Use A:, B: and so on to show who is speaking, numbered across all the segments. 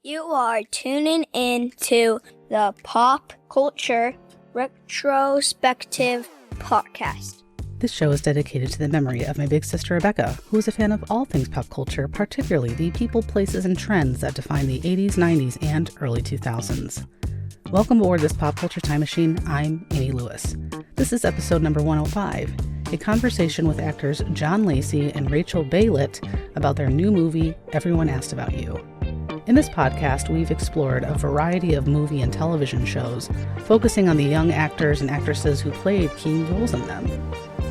A: You are tuning in to the Pop Culture Retrospective Podcast.
B: This show is dedicated to the memory of my big sister Rebecca, who is a fan of all things pop culture, particularly the people, places, and trends that define the 80s, 90s, and early 2000s. Welcome aboard this pop culture time machine. I'm Amy Lewis. This is episode number 105, a conversation with actors John Lacy and Rachel Bailit about their new movie, Everyone Asked About You. In this podcast, we've explored a variety of movie and television shows, focusing on the young actors and actresses who played key roles in them.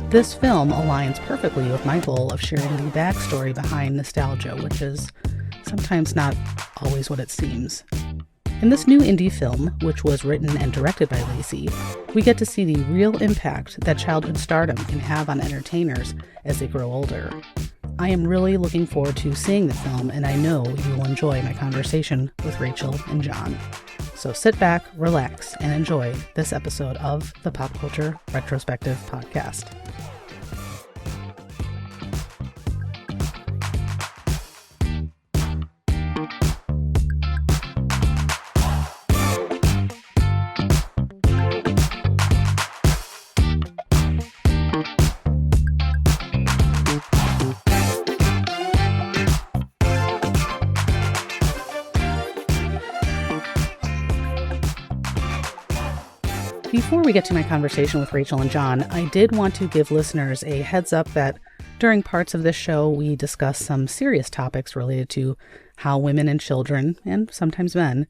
B: This film aligns perfectly with my goal of sharing the backstory behind nostalgia, which is sometimes not always what it seems. In this new indie film, which was written and directed by Lacy, we get to see the real impact that childhood stardom can have on entertainers as they grow older. I am really looking forward to seeing the film, and I know you will enjoy my conversation with Rachel and John. So sit back, relax, and enjoy this episode of the Pop Culture Retrospective Podcast. Before we get to my conversation with Rachel and John, I did want to give listeners a heads up that during parts of this show, we discuss some serious topics related to how women and children, and sometimes men,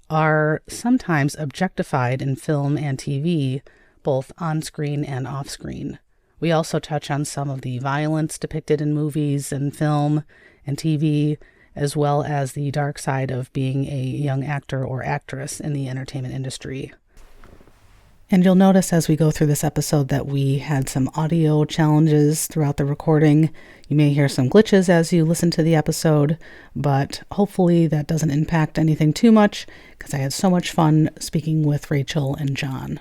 B: are sometimes objectified in film and TV, both on-screen and off-screen. We also touch on some of the violence depicted in movies and film and TV, as well as the dark side of being a young actor or actress in the entertainment industry. And you'll notice as we go through this episode that we had some audio challenges throughout the recording. You may hear some glitches as you listen to the episode, but hopefully that doesn't impact anything too much because I had so much fun speaking with Rachel and John.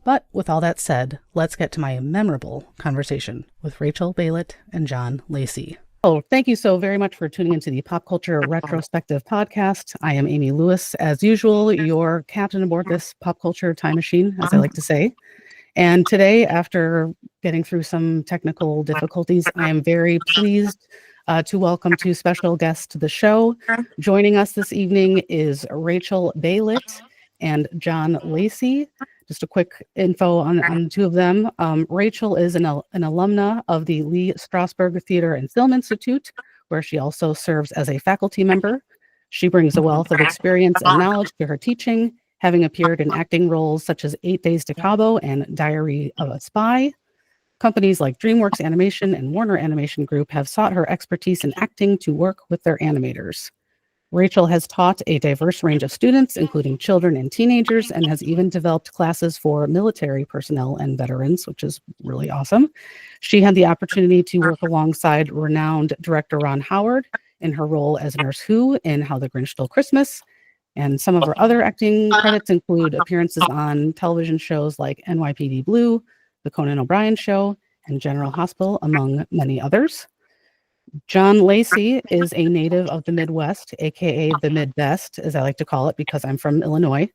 B: But with all that said, let's get to my memorable conversation with Rachel Bailit and John Lacy. Oh, thank you so very much for tuning into the Pop Culture Retrospective Podcast. I am Amy Lewis, as usual, your captain aboard this pop culture time machine, as I like to say. And today, after getting through some technical difficulties, I am very pleased to welcome two special guests to the show. Joining us this evening is Rachel Bailit and John Lacy. Just a quick info on the two of them. Rachel is an alumna of the Lee Strasberg Theater and Film Institute, where she also serves as a faculty member. She brings a wealth of experience and knowledge to her teaching, having appeared in acting roles such as 8 Days to Cabo and Diary of a Spy. Companies like DreamWorks Animation and Warner Animation Group have sought her expertise in acting to work with their animators. Rachel has taught a diverse range of students, including children and teenagers, and has even developed classes for military personnel and veterans, which is really awesome. She had the opportunity to work alongside renowned director Ron Howard in her role as Nurse Who in How the Grinch Stole Christmas. And some of her other acting credits include appearances on television shows like NYPD Blue, The Conan O'Brien Show, and General Hospital, among many others. John Lacy is a native of the Midwest, aka the Midbest, as I like to call it, because I'm from Illinois,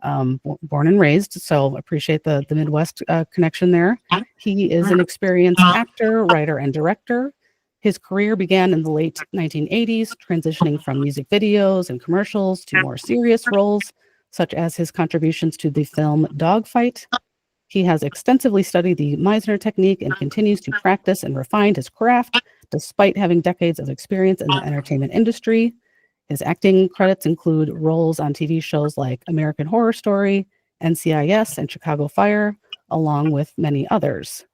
B: born and raised. So appreciate the Midwest connection there. He is an experienced actor, writer, and director. His career began in the late 1980s, transitioning from music videos and commercials to more serious roles, such as his contributions to the film Dogfight. He has extensively studied the Meisner technique and continues to practice and refine his craft, despite having decades of experience in the entertainment industry. His acting credits include roles on TV shows like American Horror Story, NCIS, and Chicago Fire, along with many others.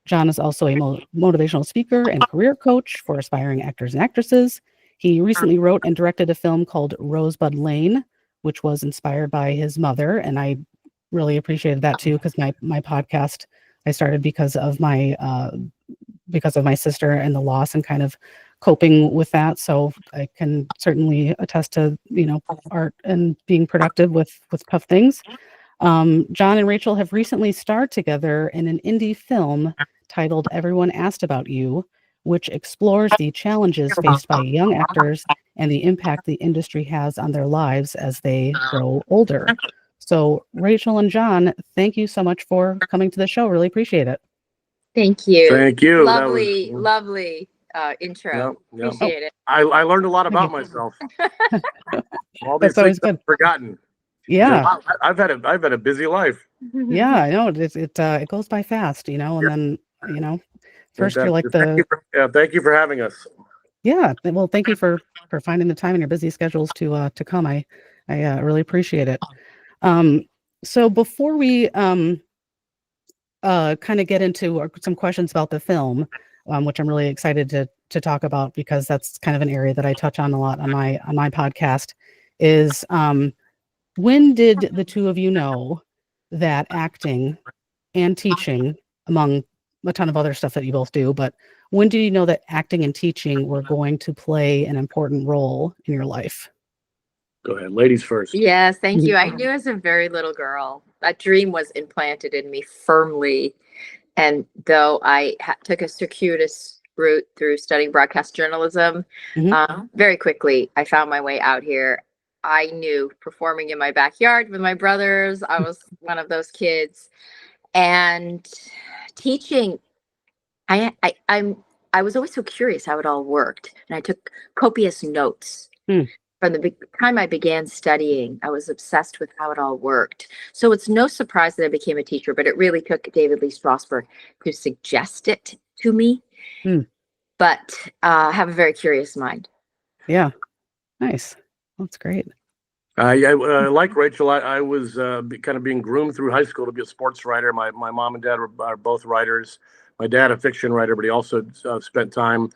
B: John is also a motivational speaker and career coach for aspiring actors and actresses. He recently wrote and directed a film called Rosebud Lane, which was inspired by his mother, and I really appreciated that too, because my podcast I started because of my sister and the loss and kind of coping with that. So I can certainly attest to art and being productive with tough things. John and Rachel have recently starred together in an indie film titled Everyone Asked About You, which explores the challenges faced by young actors and the impact the industry has on their lives as they grow older. So, Rachel and John, thank you so much for coming to the show. Really appreciate it.
C: Thank you.
D: Thank you.
C: Lovely, lovely intro.
D: Yep.
C: Appreciate it.
D: I learned a lot about myself. All these
B: That's always
D: things
B: good.
D: I've forgotten.
B: Yeah.
D: I've had a busy life.
B: Yeah, I know. It goes by fast, and then, first you're like
D: Thank you for having us.
B: Yeah. Well, thank you for finding the time in your busy schedules to come. I really appreciate it. So before we kind of get into some questions about the film, which I'm really excited to talk about because that's kind of an area that I touch on a lot on my podcast, is when did the two of you know that acting and teaching, among a ton of other stuff that you both do, but when did you know that acting and teaching were going to play an important role in your life?
D: Go ahead, ladies first.
C: Yes, thank you. I knew as a very little girl that dream was implanted in me firmly. And though I took a circuitous route through studying broadcast journalism, very quickly I found my way out here. I knew performing in my backyard with my brothers, I was one of those kids. And teaching, I was always so curious how it all worked, and I took copious notes. From the time I began studying. I was obsessed with how it all worked. So it's no surprise that I became a teacher, but it really took David Lee Strasberg to suggest it to me. But I have a very curious mind.
B: Yeah, nice. That's great.
D: Like Rachel, I was kind of being groomed through high school to be a sports writer. My mom and dad are both writers. My dad, a fiction writer, but he also spent time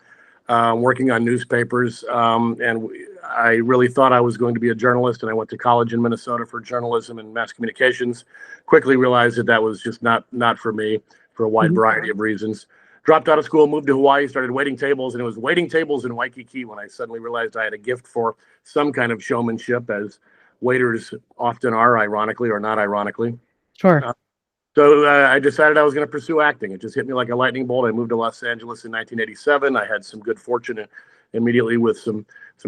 D: working on newspapers. And I really thought I was going to be a journalist, and I went to college in Minnesota for journalism and mass communications. Quickly realized that was just not for me for a wide variety of reasons. Dropped out of school, moved to Hawaii, started waiting tables, and it was waiting tables in Waikiki when I suddenly realized I had a gift for some kind of showmanship, as waiters often are, ironically or not ironically.
B: Sure.
D: So I decided I was going to pursue acting. It just hit me like a lightning bolt. I moved to Los Angeles in 1987. I had some good fortune immediately with some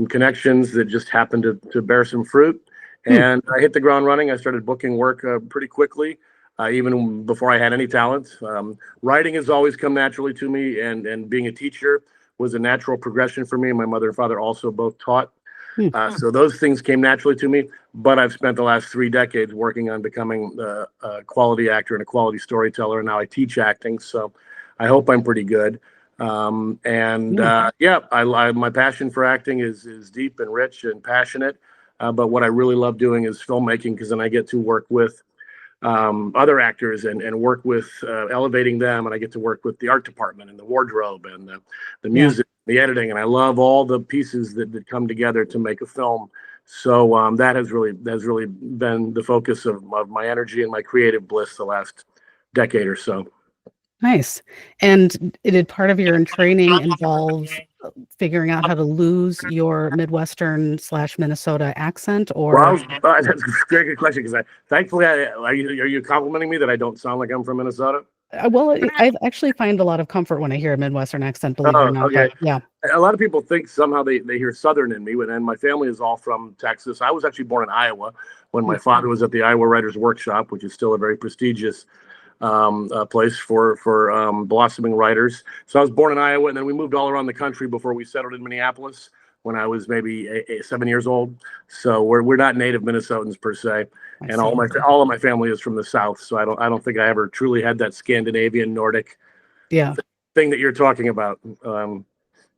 D: connections that just happened to bear some fruit. And I hit the ground running. I started booking work pretty quickly, even before I had any talent. Writing has always come naturally to me, and being a teacher was a natural progression for me. My mother and father also both taught. So those things came naturally to me, but I've spent the last 3 decades working on becoming a quality actor and a quality storyteller, and now I teach acting, so I hope I'm pretty good. My passion for acting is deep and rich and passionate, but what I really love doing is filmmaking, because then I get to work with other actors and work with elevating them, and I get to work with the art department and the wardrobe and the music, the editing, and I love all the pieces that come together to make a film. So that has really been the focus of my energy and my creative bliss the last decade or so.
B: Nice. And did part of your training involve figuring out how to lose your Midwestern / Minnesota accent, or?
D: Well, that's a very good question, because thankfully, are you complimenting me that I don't sound like I'm from Minnesota?
B: Well, I actually find a lot of comfort when I hear a Midwestern accent, believe it or not.
D: Okay.
B: But yeah.
D: A lot of people think somehow they hear Southern in me, and my family is all from Texas. I was actually born in Iowa when my father was at the Iowa Writers Workshop, which is still a very prestigious place for blossoming writers. So I was born in Iowa, and then we moved all around the country before we settled in Minneapolis when I was maybe 7 years old. So we're not native Minnesotans per se, and all of my family is from the South. So I don't think I ever truly had that Scandinavian Nordic thing that you're talking about.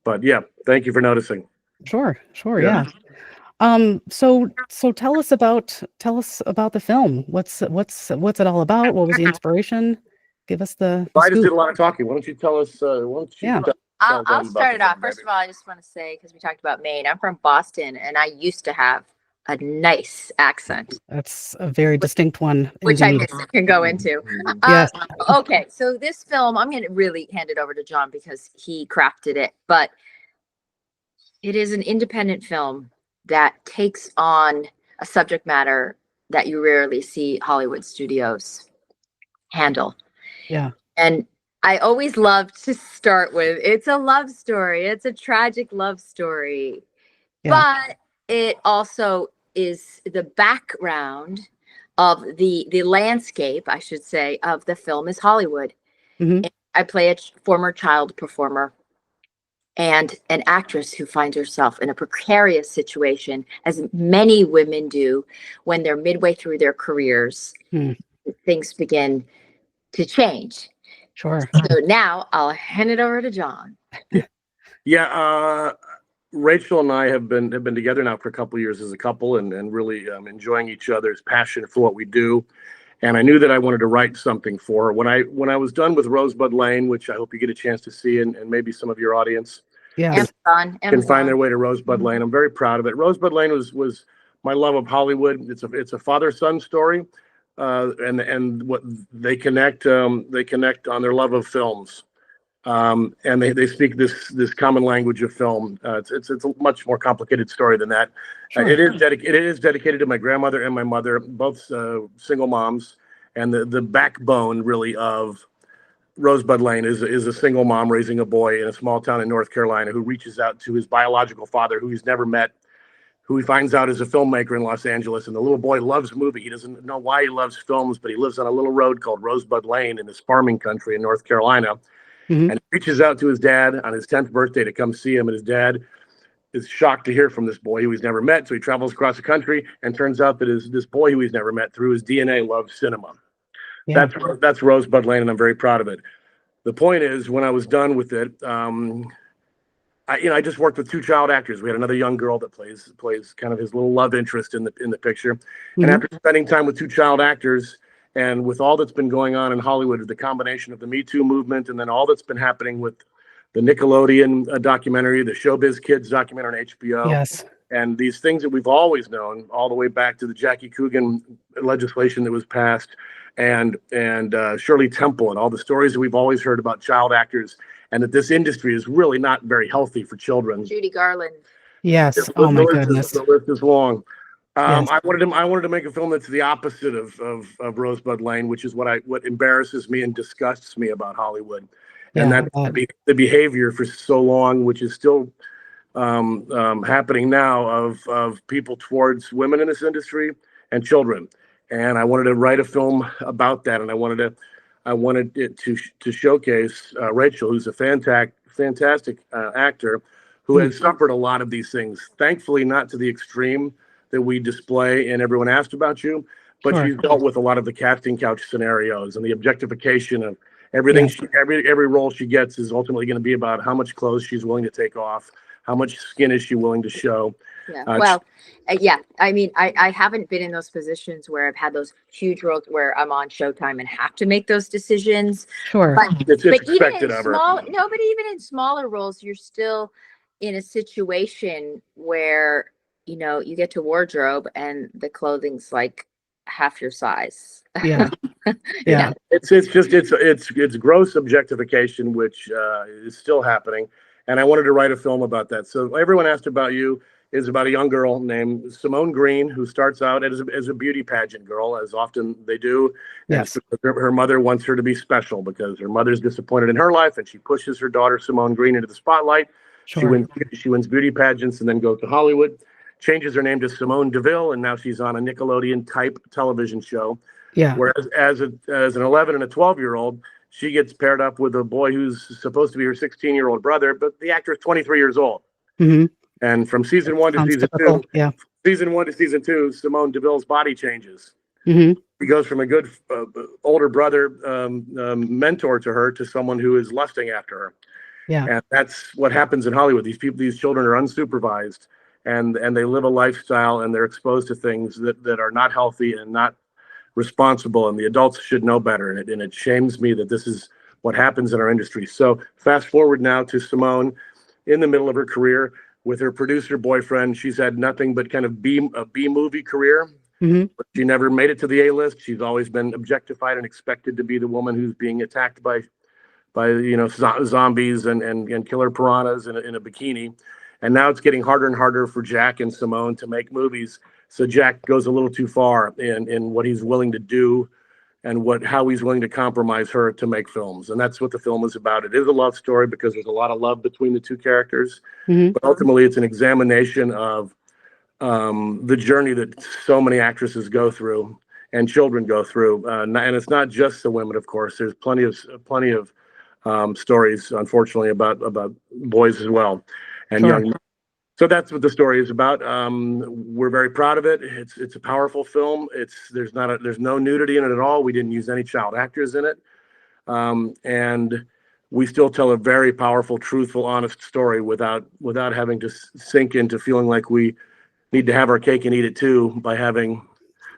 D: But yeah, thank you for noticing.
B: Sure, yeah. So tell us about the film. What's it all about? What was the inspiration? Give us the
D: I just did a lot of talking. Why don't you tell us?
C: I'll start it off. First of all, I just want to say, because we talked about Maine, I'm from Boston, and I used to have a nice accent.
B: That's a very distinct one,
C: which I can go into.
B: Yes.
C: Okay, so this film, I'm going to really hand it over to John because he crafted it, but it is an independent film that takes on a subject matter that you rarely see Hollywood studios handle.
B: Yeah.
C: And I always love to start with, it's a love story. It's a tragic love story. But it also is the background of the landscape, I should say, of the film is Hollywood.
B: Mm-hmm.
C: I play a former child performer and an actress who finds herself in a precarious situation, as many women do when they're midway through their careers. Things begin to change.
B: Sure.
C: So now I'll hand it over to John.
D: Yeah, Rachel and I have been together now for a couple of years as a couple, and really enjoying each other's passion for what we do. And I knew that I wanted to write something for her. When I was done with Rosebud Lane, which I hope you get a chance to see, and maybe some of your audience
C: Amazon.
D: can find their way to Rosebud Lane. I'm very proud of it. Rosebud Lane was my love of Hollywood. It's a father-son story, and what they connect on their love of films. And they speak this common language of film. It's a much more complicated story than that.
B: Sure.
D: It is dedicated to my grandmother and my mother, both single moms, and the backbone really of Rosebud Lane is a single mom raising a boy in a small town in North Carolina who reaches out to his biological father, who he's never met, who he finds out is a filmmaker in Los Angeles. And the little boy loves movie. He doesn't know why he loves films, but he lives on a little road called Rosebud Lane in this farming country in North Carolina.
B: Mm-hmm.
D: And he reaches out to his dad on his 10th birthday to come see him. And his dad is shocked to hear from this boy who he's never met. So he travels across the country, and turns out that this boy who he's never met, through his DNA, loves cinema.
B: Yeah.
D: That's Rosebud Lane, and I'm very proud of it. The point is, when I was done with it, I just worked with two child actors. We had another young girl that plays kind of his little love interest in the picture.
B: Mm-hmm.
D: And after spending time with two child actors, and with all that's been going on in Hollywood, the combination of the Me Too movement, and then all that's been happening with the Nickelodeon documentary, the Showbiz Kids documentary on HBO,
B: Yes,
D: and these things that we've always known, all the way back to the Jackie Coogan legislation that was passed, and Shirley Temple, and all the stories that we've always heard about child actors, and that this industry is really not very healthy for children.
C: Judy Garland.
B: yes. Oh my goodness.
D: The list is long.
B: Yes.
D: I wanted to make a film that's the opposite of Rosebud Lane, which is what embarrasses me and disgusts me about Hollywood, and
B: Yeah,
D: that's the behavior for so long, which is still happening now, of people towards women in this industry and children. And I wanted to write a film about that, and I wanted it to showcase Rachel, who's a fantastic actor, who has suffered a lot of these things. Thankfully, not to the extreme that we display and Everyone Asked About You, but
B: Sure.
D: she's dealt with a lot of the casting couch scenarios and the objectification of everything.
B: Yes.
D: Every role she gets is ultimately going to be about how much clothes she's willing to take off, how much skin is she willing to show.
C: Yeah. I mean, I haven't been in those positions where I've had those huge roles where I'm on Showtime and have to make those decisions.
B: Sure.
D: It's
C: But
D: expected of her.
C: but even in smaller roles, you're still in a situation where, you get to wardrobe and the clothing's like half your size.
B: Yeah. Yeah.
D: It's gross objectification, which is still happening. And I wanted to write a film about that. So Everyone Asked About You is about a young girl named Simone Green, who starts out as a beauty pageant girl, as often they do.
B: Yes.
D: And her mother wants her to be special because her mother's disappointed in her life, and she pushes her daughter Simone Green into the spotlight.
B: Sure.
D: She wins beauty pageants and then goes to Hollywood, changes her name to Simone DeVille, and now she's on a Nickelodeon type television show.
B: Yeah.
D: Whereas as an 11 and a 12-year-old, she gets paired up with a boy who's supposed to be her 16-year-old brother, but the actor is 23 years old.
B: Mm-hmm.
D: And from season one to season
B: typical.
D: two, season two, Simone DeVille's body changes.
B: Mm-hmm.
D: He goes from a good older brother mentor to her to someone who is lusting after her.
B: Yeah.
D: And that's what happens in Hollywood. These children are unsupervised, and they live a lifestyle, and they're exposed to things that are not healthy and not responsible, and the adults should know better. And it shames me that this is what happens in our industry. So fast forward now to Simone in the middle of her career with her producer boyfriend. She's had nothing but kind of a B movie career.
B: Mm-hmm.
D: But she never made it to the A-list. She's always been objectified and expected to be the woman who's being attacked by zombies and killer piranhas in a bikini. And now it's getting harder and harder for Jack and Simone to make movies. So Jack goes a little too far in what he's willing to do and how he's willing to compromise her to make films. And that's what the film is about. It is a love story because there's a lot of love between the two characters, but ultimately it's an examination of the journey that so many actresses go through and children go through. And it's not just the women, of course. There's plenty of stories, unfortunately, about boys as well and young men. So that's what the story is about. We're very proud of it. It's a powerful film. There's no nudity in it at all. We didn't use any child actors in it, and we still tell a very powerful, truthful, honest story without having to sink into feeling like we need to have our cake and eat it too by having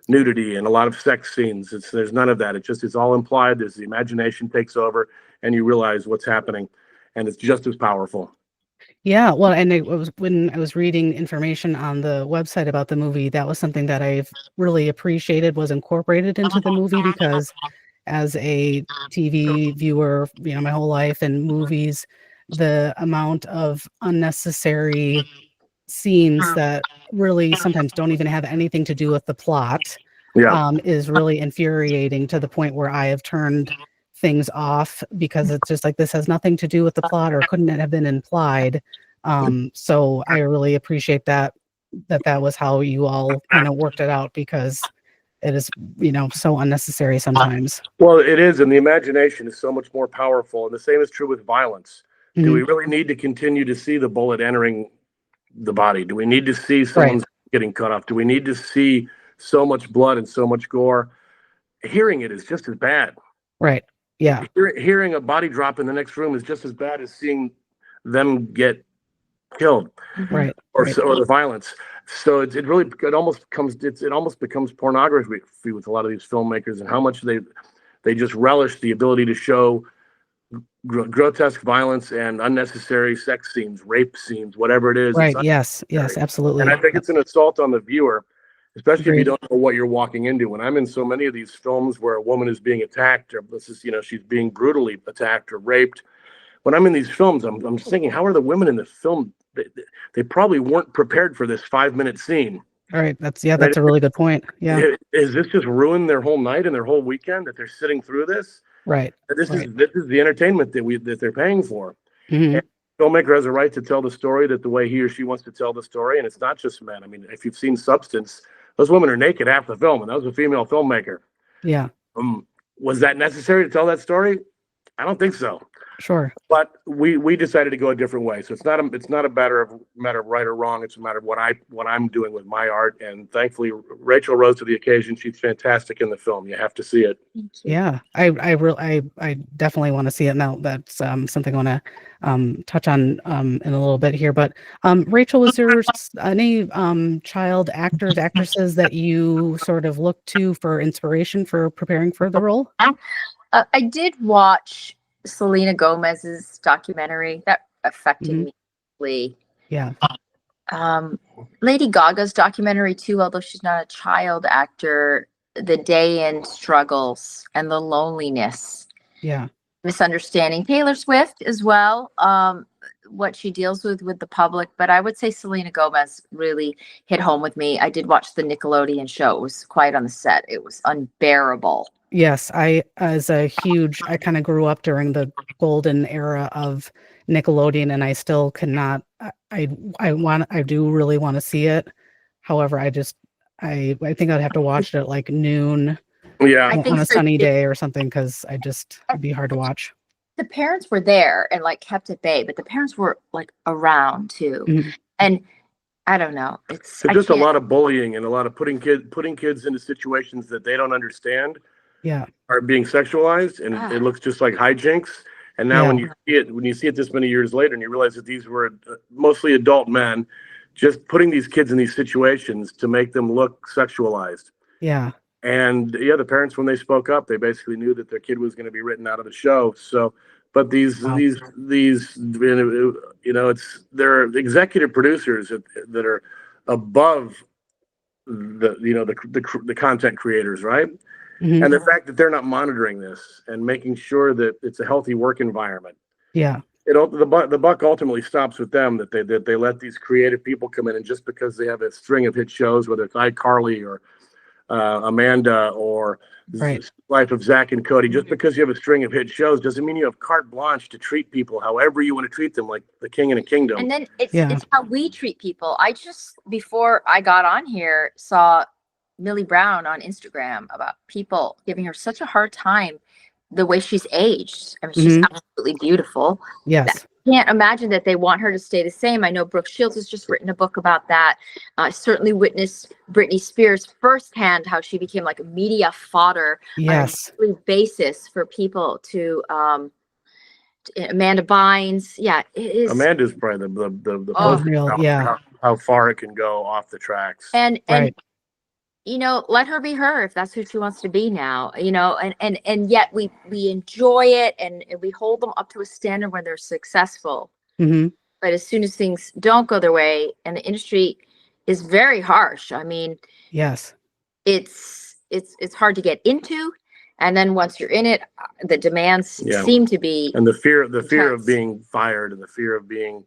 D: nudity and a lot of sex scenes. There's none of that. It's all implied. There's the imagination takes over, and you realize what's happening, and it's just as powerful.
B: Yeah, well, and it was when I was reading information on the website about the movie, that was something that I've really appreciated was incorporated into the movie, because as a TV viewer, my whole life, and movies, the amount of unnecessary scenes that really sometimes don't even have anything to do with the plot is really infuriating, to the point where I have turned things off, because it's just like, this has nothing to do with the plot, or couldn't it have been implied? So I really appreciate that was how you all kind of worked it out, because it is so unnecessary sometimes.
D: Well, it is, and the imagination is so much more powerful, and the same is true with violence. Do we really need to continue to see the bullet entering the body? Do we need to see someone getting cut off? Do we need to see so much blood and so much gore? Hearing it is just as bad.
B: Right. Yeah.
D: Hearing a body drop in the next room is just as bad as seeing them get killed.
B: Right.
D: Or the violence. So it almost becomes pornography with a lot of these filmmakers, and how much they just relish the ability to show grotesque violence and unnecessary sex scenes, rape scenes, whatever it is.
B: Right. Yes, absolutely.
D: And I think it's an assault on the viewer, especially if you don't know what you're walking into. When I'm in so many of these films where a woman is being attacked, or she's being brutally attacked or raped. When I'm in these films, I'm just thinking, how are the women in the film? They probably weren't prepared for this 5-minute scene.
B: All right. That's a really good point. Yeah.
D: Is this just ruined their whole night and their whole weekend that they're sitting through this?
B: Right.
D: This is the entertainment that they're paying for.
B: Mm-hmm.
D: And the filmmaker has a right to tell the story the way he or she wants to tell the story, and it's not just men. I mean, if you've seen Substance, those women are naked half the film, and that was a female filmmaker.
B: Yeah.
D: Was that necessary to tell that story? I don't think so.
B: Sure.
D: But we decided to go a different way. So it's not a matter of right or wrong. It's a matter of what I'm doing with my art. And thankfully, Rachel rose to the occasion. She's fantastic in the film. You have to see it.
B: Yeah, I definitely want to see it now. That's something I want to touch on in a little bit here. But Rachel, was there any child actors, actresses that you sort of looked to for inspiration for preparing for the role?
C: I did watch Selena Gomez's documentary. That affected me deeply.
B: Yeah.
C: Lady Gaga's documentary too, although she's not a child actor, the day-in struggles and the loneliness.
B: Yeah.
C: Misunderstanding. Taylor Swift as well, what she deals with the public. But I would say Selena Gomez really hit home with me. I did watch the Nickelodeon show. It was quiet on the set. It was unbearable.
B: Yes, I kind of grew up during the golden era of Nickelodeon, and I still cannot. I do really want to see it. However, I think I'd have to watch it at like noon.
D: Yeah,
B: on a sunny day or something, because it'd be hard to watch.
C: The parents were there and like kept at bay, but the parents were like around too, and I don't know. It's
D: just a lot of bullying and a lot of putting kids into situations that they don't understand.
B: Yeah,
D: are being sexualized, and it looks just like hijinks. And now when you see it this many years later, and you realize that these were mostly adult men just putting these kids in these situations to make them look sexualized.
B: Yeah.
D: And the parents, when they spoke up, they basically knew that their kid was going to be written out of the show. So, but these they're executive producers that are above the content creators, right?
B: Mm-hmm.
D: And the fact that they're not monitoring this and making sure that it's a healthy work environment.
B: Yeah.
D: The buck ultimately stops with them, that they let these creative people come in, and just because they have a string of hit shows, whether it's iCarly or Amanda or
B: Right.
D: Life of Zach and Cody. Just because you have a string of hit shows doesn't mean you have carte blanche to treat people however you want to treat them, like the king in a kingdom.
C: And then it's how we treat people. I just, before I got on here, saw Millie Brown on Instagram about people giving her such a hard time the way she's aged. I mean, she's absolutely beautiful.
B: Yes.
C: Can't imagine that they want her to stay the same. I know Brooke Shields has just written a book about that. I certainly witnessed Britney Spears firsthand, how she became like a media fodder on a daily basis for people to Amanda Bynes. Yeah, it is.
D: Amanda's probably the poster how far it can go off the tracks.
C: And you know, let her be her if that's who she wants to be now, you know, and yet we enjoy it and we hold them up to a standard when they're successful. But as soon as things don't go their way, and the industry is very harsh. I mean,
B: yes,
C: it's hard to get into. And then once you're in it, the demands seem to be,
D: and the fear of being fired and the fear of being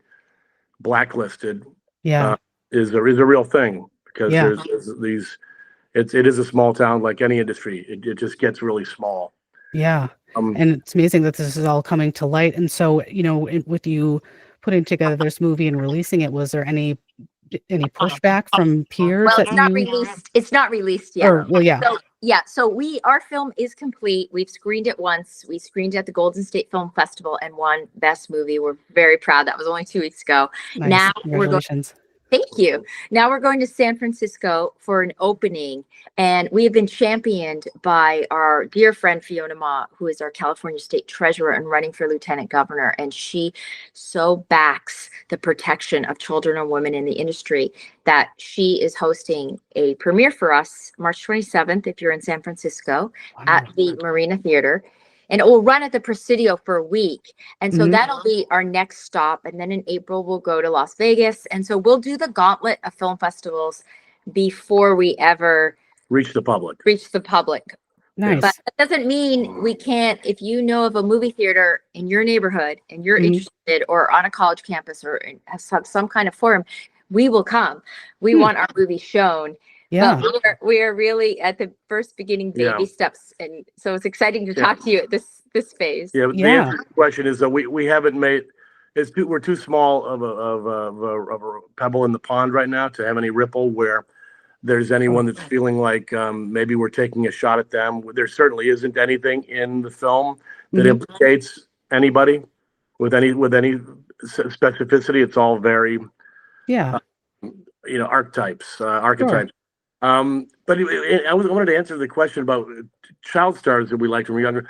D: blacklisted is a real thing, because there's these. It is a small town, like any industry. It just gets really small.
B: Yeah. And it's amazing that this is all coming to light. And so, you know, with you putting together this movie and releasing it, was there any pushback from peers?
C: Well, it's not released. It's not released yet. So our film is complete. We've screened it once. We screened it at the Golden State Film Festival and won Best Movie. We're very proud. That was only 2 weeks ago.
B: Nice.
C: Now
B: Congratulations.
C: Thank you. Now we're going to San Francisco for an opening, and we have been championed by our dear friend Fiona Ma, who is our California State Treasurer and running for Lieutenant Governor, and she so backs the protection of children and women in the industry that she is hosting a premiere for us March 27th, if you're in San Francisco, at the Marina Theater. And it will run at the Presidio for a week. And so that'll be our next stop. And then in April, we'll go to Las Vegas. And so we'll do the gauntlet of film festivals before we ever
D: reach the public.
B: Nice.
C: But that doesn't mean we can't, if you know of a movie theater in your neighborhood and you're interested, or on a college campus, or have some kind of forum, we will come. We want our movie shown.
B: Yeah.
C: But we are really at the first beginning baby steps, and so it's exciting to talk to you at this phase.
D: The answer to the question is that we haven't made we're too small of a pebble in the pond right now to have any ripple where there's anyone that's feeling like maybe we're taking a shot at them. There certainly isn't anything in the film that implicates anybody with any specificity. It's all very archetypes.
B: Sure.
D: But I wanted to answer the question about child stars that we liked when we were younger.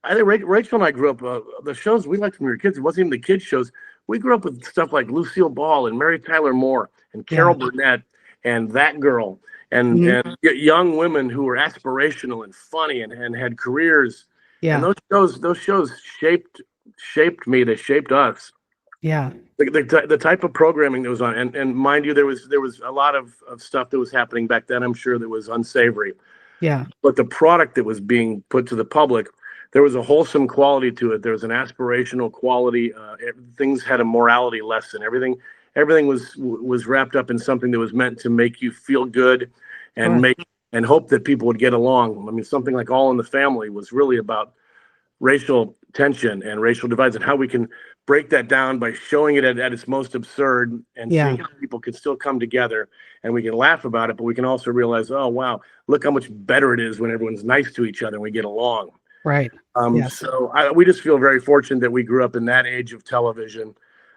D: I think Rachel and I grew up, the shows we liked when we were kids, it wasn't even the kids' shows. We grew up with stuff like Lucille Ball and Mary Tyler Moore and Carol Burnett and That Girl and young women who were aspirational and funny and had careers.
B: Yeah.
D: And those shows shaped me. They shaped us.
B: Yeah.
D: The type of programming that was on, and mind you, there was a lot of stuff that was happening back then, I'm sure, that was unsavory.
B: Yeah.
D: But the product that was being put to the public, there was a wholesome quality to it. There was an aspirational quality. Things had a morality lesson. Everything was wrapped up in something that was meant to make you feel good and and hope that people would get along. I mean, something like All in the Family was really about racial tension and racial divides and how we can break that down by showing it at its most absurd and seeing how people can still come together, and we can laugh about it, but we can also realize, oh, wow, look how much better it is when everyone's nice to each other and we get along.
B: Right.
D: So we just feel very fortunate that we grew up in that age of television.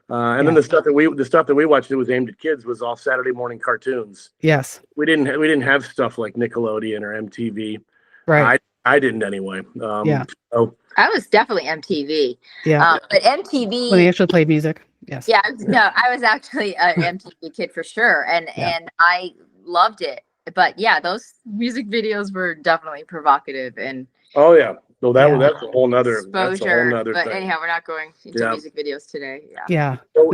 D: And then the stuff that we watched that was aimed at kids was all Saturday morning cartoons.
B: Yes.
D: We didn't have stuff like Nickelodeon or MTV.
B: Right.
D: I didn't anyway. So
C: I was definitely MTV.
B: Yeah.
C: But MTV,
B: when they actually played music. Yes.
C: Yeah. No, I was actually an MTV kid for sure. And I loved it. But yeah, those music videos were definitely provocative and
D: so that's a whole nother
C: exposure. But
D: thing.
C: Anyhow, we're not going into music videos today.
B: Yeah.
D: So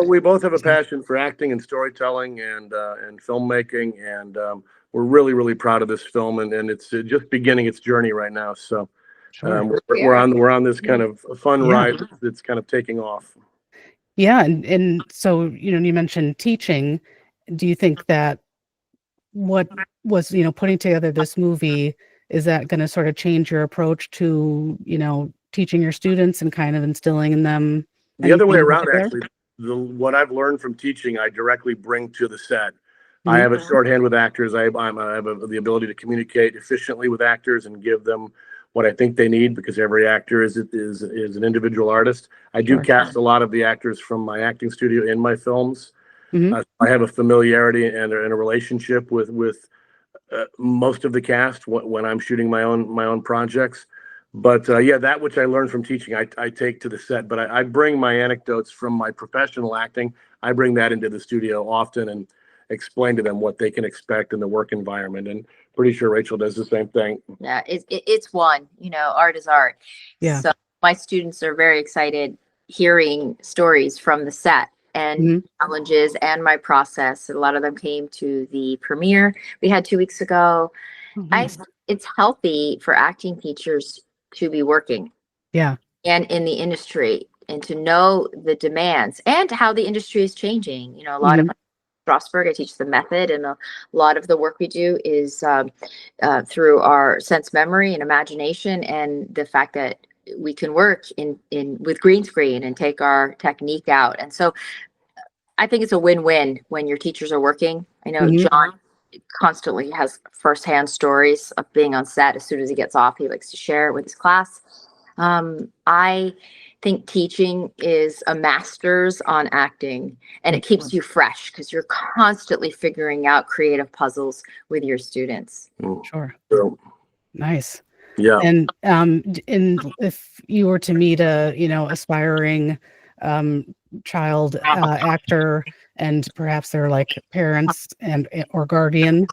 D: we both have a passion for acting and storytelling and filmmaking, and we're really, really proud of this film, and it's just beginning its journey right now. So we're on this kind of fun ride that's kind of taking off.
B: Yeah, and so you mentioned teaching. Do you think that what was, putting together this movie, is that going to sort of change your approach to, teaching your students and kind of instilling in them?
D: The other way
B: anything
D: around,
B: particular?
D: actually, what I've learned from teaching, I directly bring to the set. I
B: Mhm.
D: have a shorthand with actors. I have the ability to communicate efficiently with actors and give them what I think they need, because every actor is an individual artist. I do
B: Sure.
D: cast a lot of the actors from my acting studio in my films.
B: Mhm.
D: I have a familiarity and a relationship with most of the cast when I'm shooting my own projects. But yeah, that which I learned from teaching, I take to the set. But I bring my anecdotes from my professional acting. I bring that into the studio often and explain to them what they can expect in the work environment. And pretty sure Rachel does the same thing.
C: Yeah, it's one, art is art.
B: Yeah.
C: So my students are very excited hearing stories from the set and
B: Mhm.
C: challenges and my process. A lot of them came to the premiere we had 2 weeks ago.
B: Oh, nice.
C: It's healthy for acting teachers to be working
B: Yeah.
C: and in the industry and to know the demands and how the industry is changing. A lot of
B: Mhm.
C: Strasberg, I teach the method, and a lot of the work we do is through our sense memory and imagination, and the fact that we can work in with green screen and take our technique out. And so I think it's a win-win when your teachers are working. I know
B: Mhm.
C: John constantly has firsthand stories of being on set. As soon as he gets off, he likes to share it with his class. I think teaching is a master's on acting, and it keeps you fresh because you're constantly figuring out creative puzzles with your students.
B: Sure.
D: So,
B: Nice.
D: yeah.
B: And if you were to meet a, aspiring child actor, and perhaps they're like parents and or guardian,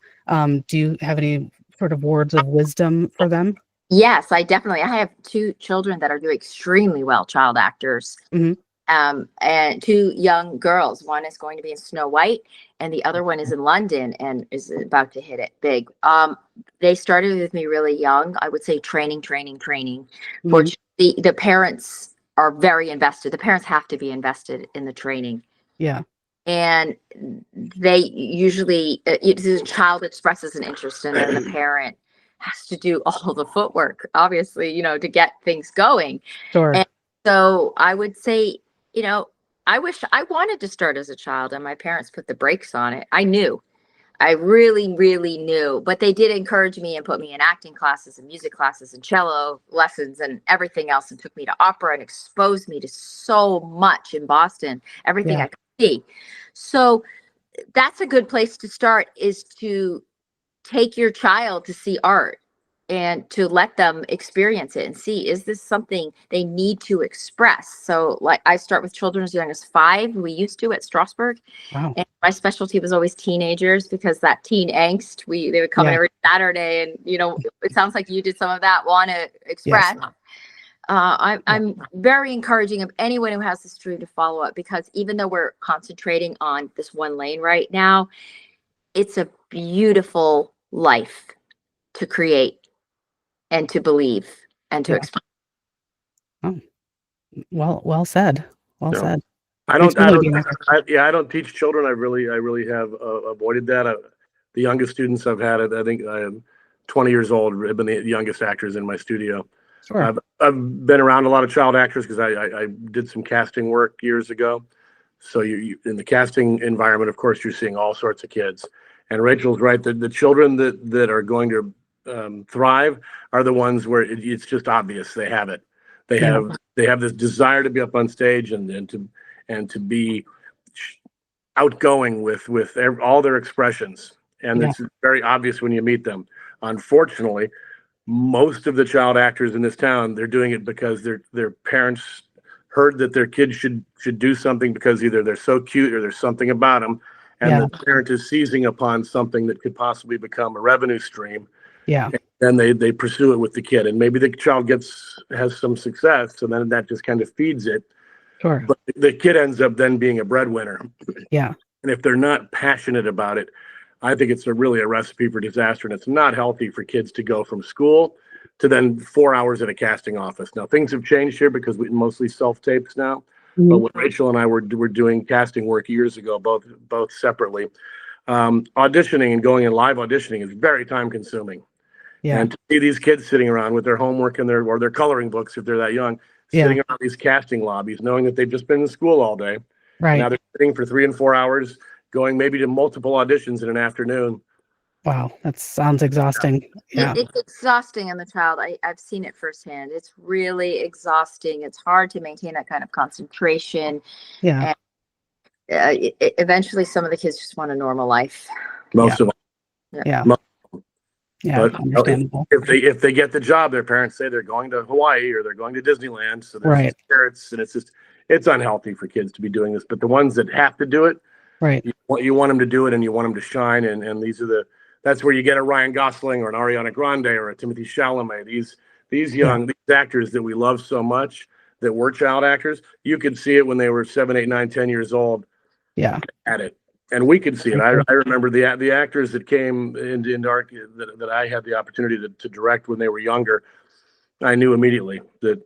B: do you have any sort of words of wisdom for them?
C: Yes, I have 2 children that are doing extremely well, child actors.
B: Mhm.
C: And 2 young girls. One is going to be in Snow White, and the other one is in London and is about to hit it big. They started with me really young. I would say training, training, training.
B: Mhm.
C: Fortunately, the parents are very invested. The parents have to be invested in the training.
B: Yeah.
C: And they usually, the child expresses an interest, and then the parent has to do all the footwork, obviously, to get things going.
B: Sure.
C: And so I would say, you know, I wish I wanted to start as a child and my parents put the brakes on it. I knew. I really, really knew. But they did encourage me and put me in acting classes and music classes and cello lessons and everything else, and took me to opera and exposed me to so much in Boston, everything
B: Yeah.
C: I could see. So that's a good place to start, is to take your child to see art and to let them experience it and see, is this something they need to express? So like I start with children as young as 5. We used to at Strasberg.
B: Wow.
C: And my specialty was always teenagers, because that teen angst, they would come in
B: Yeah.
C: every Saturday, and it sounds like you did some of that, want to express.
B: Yes.
C: I'm very encouraging of anyone who has this dream to follow up, because even though we're concentrating on this one lane right now, it's a beautiful life to create and to believe and to
B: Yeah.
C: express.
B: Oh, well said. Well
D: Yeah.
B: said.
D: I
B: Thanks
D: don't,
B: for
D: I
B: really
D: don't,
B: being
D: I don't teach children. I really have avoided that. The youngest students I've had, I think I am 20 years old, have been the youngest actors in my studio.
B: Sure.
D: I've been around a lot of child actors because I did some casting work years ago. So you in the casting environment, of course, you're seeing all sorts of kids. And Rachel's right. The children that are going to thrive are the ones where it's just obvious they have it. They
B: Yeah.
D: have this desire to be up on stage and to be outgoing with all their expressions, and
B: Yeah.
D: it's very obvious when you meet them. Unfortunately, most of the child actors in this town, they're doing it because their parents heard that their kids should do something, because either they're so cute or there's something about them, and
B: Yeah.
D: the parent is seizing upon something that could possibly become a revenue stream.
B: Yeah.
D: Then they pursue it with the kid, and maybe the child has some success, and then that just kind of feeds it.
B: Sure.
D: But the kid ends up then being a breadwinner.
B: Yeah.
D: And if they're not passionate about it, I think it's really a recipe for disaster. And it's not healthy for kids to go from school to then 4 hours at a casting office. Now, things have changed here because we mostly self-tapes now. But
B: Mhm.
D: when Rachel and I were doing casting work years ago, both separately, auditioning and going in live auditioning is very time consuming.
B: Yeah.
D: And to see these kids sitting around with their homework and their coloring books, if they're that young, sitting around these casting lobbies, knowing that they've just been in school all day.
B: Right.
D: Now they're sitting for 3 and 4 hours, going maybe to multiple auditions in an afternoon.
B: Wow, that sounds exhausting. Yeah.
C: It's exhausting in the child. I've seen it firsthand. It's really exhausting. It's hard to maintain that kind of concentration.
B: Yeah.
C: And eventually some of the kids just want a normal life.
D: Most of them.
B: Yeah. Yeah.
D: But
B: Understandable.
D: if they get the job, their parents say they're going to Hawaii or they're going to Disneyland. So there's carrots, and it's unhealthy for kids to be doing this. But the ones that have to do it,
B: right,
D: you want them to do it, and you want them to shine. And that's where you get a Ryan Gosling or an Ariana Grande or a Timothée Chalamet. These young these actors that we love so much that were child actors, you could see it when they were 7, 8, 9, 10 years old.
B: Yeah.
D: At it. And we could see it. I remember the actors that came into our that I had the opportunity to direct when they were younger. I knew immediately that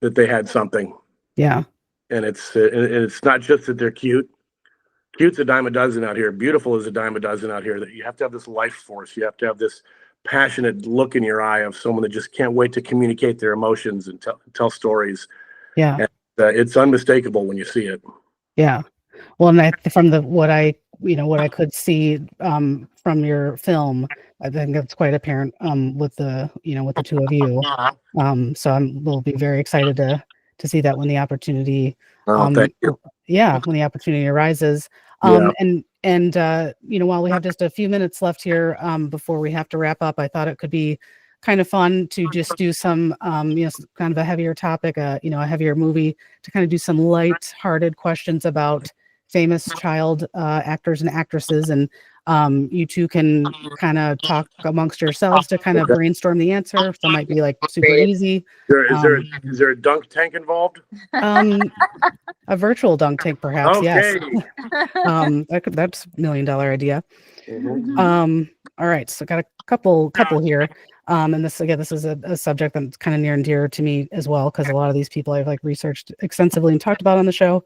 D: they had something.
B: Yeah.
D: And it's not just that they're cute. Cute's a dime a dozen out here. Beautiful is a dime a dozen out here. That you have to have this life force. You have to have this passionate look in your eye of someone that just can't wait to communicate their emotions and tell stories.
B: Yeah.
D: And, it's unmistakable when you see it.
B: Yeah. Well, and from what I could see from your film, I think that's quite apparent with the two of you. So we'll be very excited to see that when the opportunity
D: thank you.
B: Yeah, when the opportunity arises. And while we have just a few minutes left here before we have to wrap up, I thought it could be kind of fun to just do some kind of a heavier topic, a heavier movie, to kind of do some light-hearted questions about famous child actors and actresses, and you two can kind of talk amongst yourselves to kind of brainstorm the answer. Some might be like super easy.
D: Is there a dunk tank involved?
B: A virtual dunk tank, perhaps.
D: Okay.
B: Yes. That's $1 million idea.
D: Mm-hmm.
B: All right, so got a couple here. And this is a subject that's kind of near and dear to me as well, because a lot of these people I've researched extensively and talked about on the show.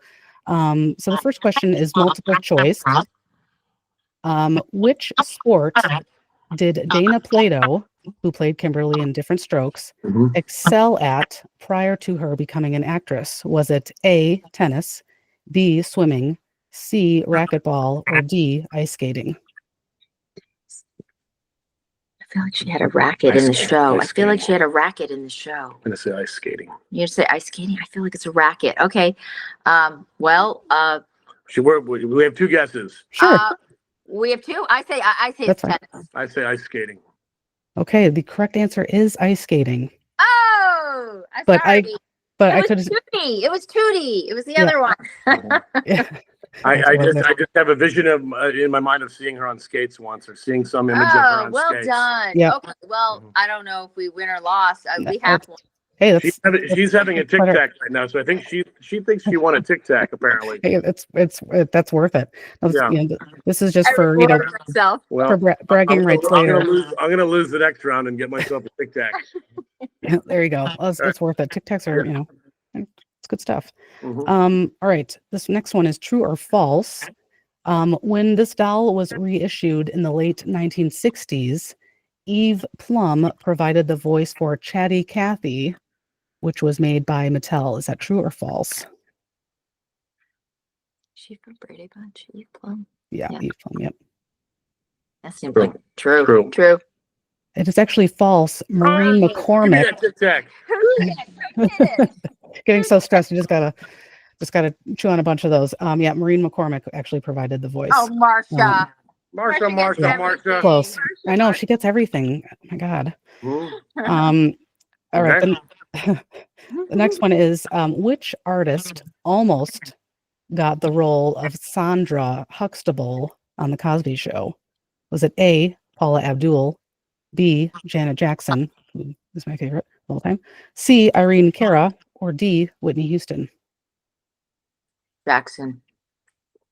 B: So the first question is multiple choice. Which sport did Dana Plato, who played Kimberly in Different Strokes, excel at prior to her becoming an actress? Was it A, tennis, B, swimming, C, racquetball, or D, ice skating?
C: I feel like she had a racket in the show. I feel like she had a racket in the show.
D: I'm going to say ice skating.
C: You're going to say ice skating? I feel like it's a racket. Okay.
D: We have two guesses.
B: Sure.
C: We have two. I say it's tennis.
D: I say ice skating.
B: Okay, the correct answer is ice skating.
C: Oh,
B: but
C: sorry.
B: It
C: was Tootie. It was the other one.
D: I just have a vision in my mind of seeing her on skates once, or seeing some image of her on skates.
C: Well done.
B: Yeah.
C: Okay. Well, I don't know if we win or lost. We have one.
B: Hey,
D: she's having a tic tac right now, so I think she thinks she won a tic tac. Apparently,
B: hey, that's worth it. This is just for bragging rights later.
D: I'm gonna lose the next round and get myself a tic tac.
B: There you go. Well, it's worth it. Tic tacs are it's good stuff.
D: Mm-hmm.
B: All right, this next one is true or false. When this doll was reissued in the late 1960s, Eve Plum provided the voice for Chatty Cathy, which was made by Mattel. Is that true or false?
C: She from Brady Bunch, Eve Plum.
B: Yeah, Eve Plum. Yep.
C: That seems like true.
B: It is actually false. Maureen McCormick.
C: Who did it?
B: Getting so stressed, you just gotta chew on a bunch of those. Maureen McCormick actually provided the voice.
C: Oh, Marsha.
D: Marsha.
B: Close. I know, she gets everything. Oh my God. All right. The next one is which artist almost got the role of Sandra Huxtable on The Cosby Show? Was it A, Paula Abdul, B, Janet Jackson, who is my favorite of all time, C, Irene Cara, or D, Whitney Houston?
C: Jackson.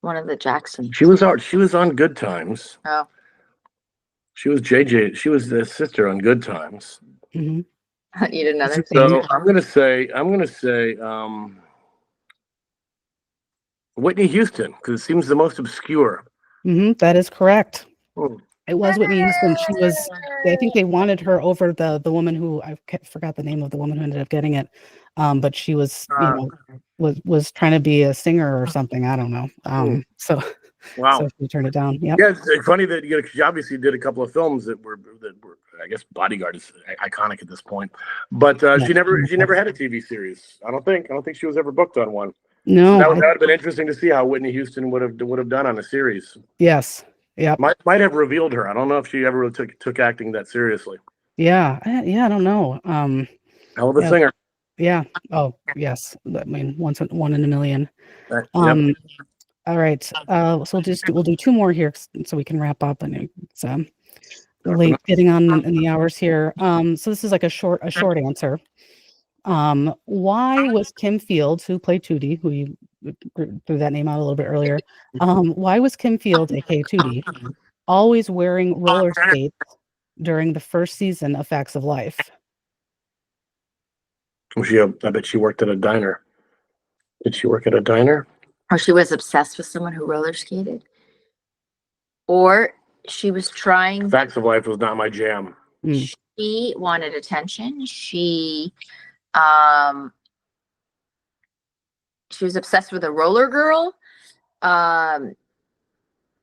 C: One of the Jacksons.
D: She was on Good Times.
C: Oh.
D: She was JJ. She was the sister on Good Times.
B: Mm-hmm.
C: You did another thing.
D: So I'm gonna say Whitney Houston, because it seems the most obscure.
B: That is correct.
D: Hmm.
B: It was Whitney Houston. She was. I think they wanted her over the woman who I forgot the name of the woman who ended up getting it, but she was was trying to be a singer or something. I don't know. So
D: Wow.
B: she turned it down. Yep.
D: Yeah, it's funny that she obviously did a couple of films that were I guess Bodyguard is iconic at this point, but she never had a TV series. I don't think she was ever booked on one.
B: No,
D: so that would have been interesting to see how Whitney Houston would have done on a series.
B: Yes. Yeah.
D: Might have revealed her. I don't know if she ever really took acting that seriously.
B: Yeah. I don't know.
D: Hell of a singer.
B: Yeah. Oh, yes. I mean, one in a million.
D: Yep.
B: All right. So we'll do two more here so we can wrap up, and it's late getting on in the hours here. So this is like a short answer. Why was Kim Fields, who played Tootie, who you threw that name out a little bit earlier, why was Kim Fields, aka Tootie, always wearing roller skates during the first season of Facts of Life?
D: I bet she worked at a diner. Did she work at a diner?
C: Or she was obsessed with someone who roller skated. Or she was trying.
D: Facts of Life was not my jam.
C: She wanted attention. She was obsessed with a roller girl.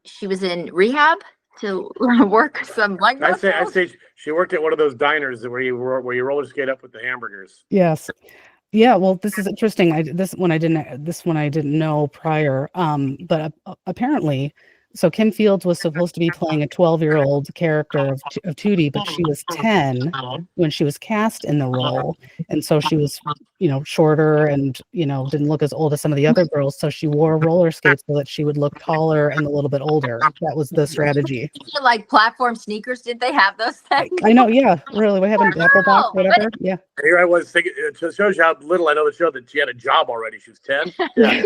C: She was in rehab to work some leg muscles.
D: I'd say she worked at one of those diners where you roller skate up with the hamburgers.
B: Yes. Yeah, well, this is interesting. This one I didn't know prior. But apparently, so Kim Fields was supposed to be playing a 12-year-old character of Tootie, but she was 10 when she was cast in the role, and so she was, shorter and didn't look as old as some of the other girls. So she wore roller skates so that she would look taller and a little bit older. That was the strategy.
C: Like platform sneakers, did they have those things?
B: I know, yeah, really. We haven't Applebox, whatever. Yeah.
D: Here I was thinking. It shows you how little I know the show that she had a job already. She was 10. Yeah.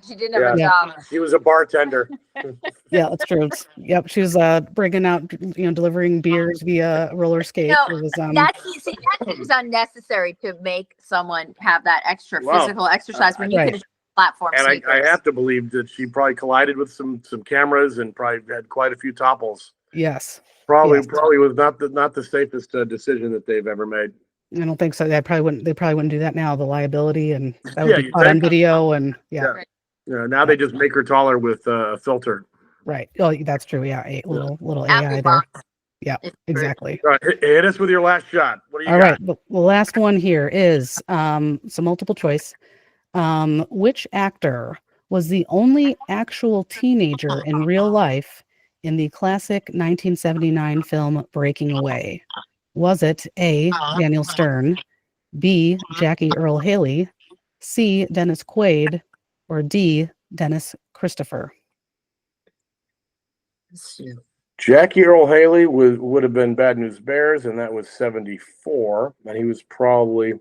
C: She didn't have a job.
D: She was a bartender.
B: Yeah, that's true. Yep, she was bringing out, delivering beers via roller skate. It was
C: that seems unnecessary to make someone have that extra physical exercise when you could platform.
D: And I have to believe that she probably collided with some cameras and probably had quite a few topples.
B: Yes.
D: Probably was not the safest decision that they've ever made.
B: I don't think so. They probably wouldn't do that now. The liability, and that would be caught on video, and
D: now they just make her taller with a filter.
B: Right. Oh, that's true. Yeah, a little AI there. Yeah, exactly.
D: All right, hit us with your last shot. What do you got?
B: All right. The last one here is some multiple choice. Which actor was the only actual teenager in real life in the classic 1979 film Breaking Away? Was it A, Daniel Stern, B, Jackie Earle Haley, C, Dennis Quaid, or D, Dennis Christopher?
D: Jackie Earle Haley would have been Bad News Bears, and that was 74, and he was probably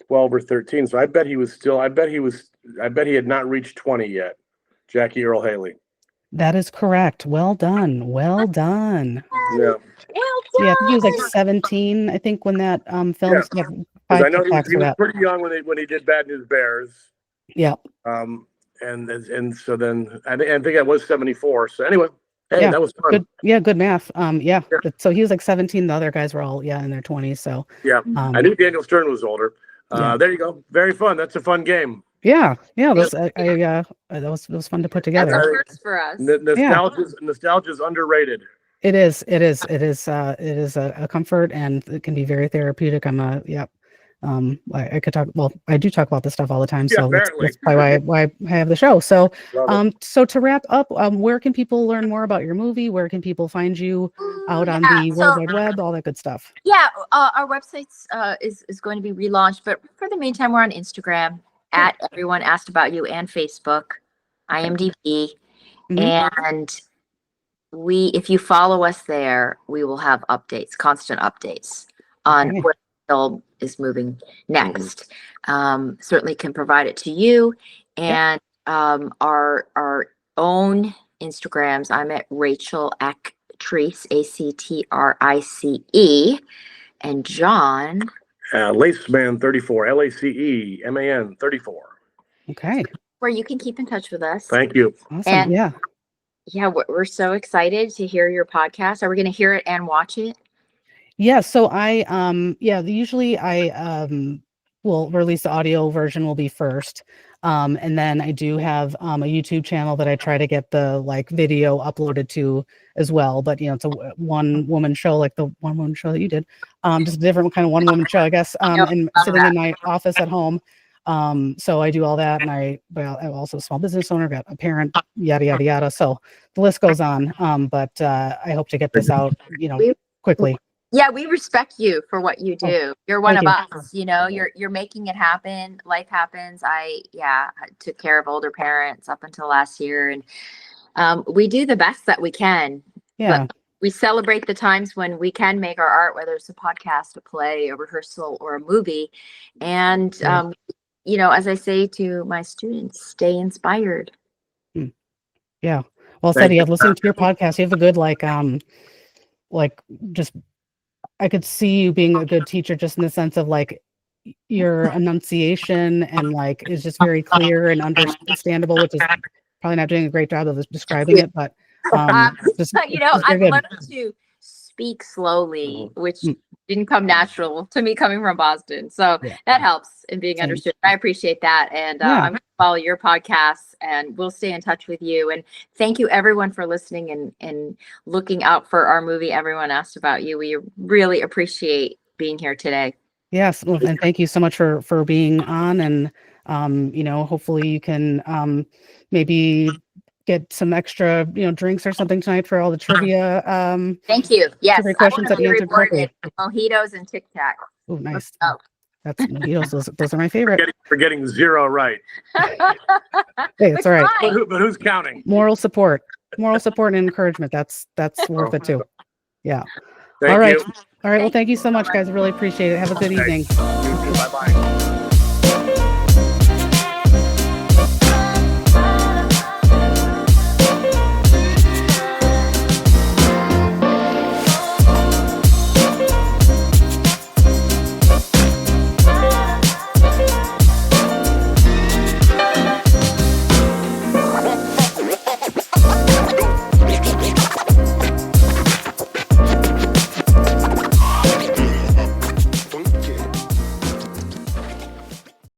D: 12 or 13. So I bet he he had not reached 20 yet. Jackie Earle Haley.
B: That is correct. Well done. Well done.
D: Yeah.
B: Yeah, I think he was like 17, I think, when that film.
D: Yeah. I know he was pretty young when he did Bad News Bears.
B: Yeah.
D: And so then I think that was 74. So anyway, hey, that was fun.
B: Good math. So he was like 17. The other guys were all in their 20s. So
D: yeah, I knew Daniel Stern was older. There you go. Very fun. That's a fun game.
B: Yeah. That was fun to put together.
C: That's a first for us.
D: Nostalgia's underrated.
B: It is a comfort, and it can be very therapeutic. I could talk. Well, I do talk about this stuff all the time, so that's probably why I have the show. So, so to wrap up, where can people learn more about your movie? Where can people find you out on the World Wide Web? All that good stuff.
C: Yeah, our website is going to be relaunched, but for the meantime, we're on Instagram at Everyone Asked About You and Facebook, IMDb, and if you follow us there, we will have constant updates on where the film is moving next. Certainly can provide it to you, and our own Instagrams. I'm at Rachel Actrice, ACTRICE, and John
D: Laceman 34, LACEMAN 34.
B: Okay.
C: where you can keep in touch with us.
D: Thank you.
B: Awesome.
C: And
B: yeah.
C: yeah, we're so excited to hear your podcast. Are we going to hear it and watch it?
B: Yeah, so usually I will release the audio version will be first. And then I do have a YouTube channel that I try to get the like video uploaded to as well. But it's a one woman show, like the one woman show that you did. Just a different kind of one woman show, I guess. And sitting in my office at home. So I do all that, and I'm also a small business owner, got a parent, yada yada yada. So the list goes on. But I hope to get this out, quickly.
C: Yeah, we respect you for what you do. You're one of
B: thank
C: us, you're making it happen. Life happens. I took care of older parents up until last year, and we do the best that we can.
B: Yeah.
C: But we celebrate the times when we can make our art, whether it's a podcast, a play, a rehearsal, or a movie. And, as I say to my students, stay inspired.
B: Yeah. Well said. I've listened to your podcast. You have a good, just, I could see you being a good teacher just in the sense of like your enunciation and like is just very clear and understandable, which is probably not doing a great job of describing it, but
C: I love to speak slowly, which didn't come natural to me coming from Boston. So that helps in being understood. I appreciate that. And I'm going to follow your podcasts, and we'll stay in touch with you. And thank you everyone for listening and looking out for our movie Everyone Asked About You. We really appreciate being here today.
B: Yes. Well, and thank you so much for being on, and hopefully you can maybe get some extra, drinks or something tonight for all the trivia.
C: Thank you. Yes.
B: Trivia questions that you answered correctly.
C: Mojitos and Tic Tac.
B: Oh, nice. That's mojitos. Those are my favorite.
D: We're getting 0 right.
B: Hey, it's all right.
D: But who's counting?
B: Moral support and encouragement. That's worth it too. Yeah.
D: Thank
B: all right.
D: you.
B: All right. Well, thank you so much, guys. I really appreciate it. Have a good evening.
D: Bye-bye.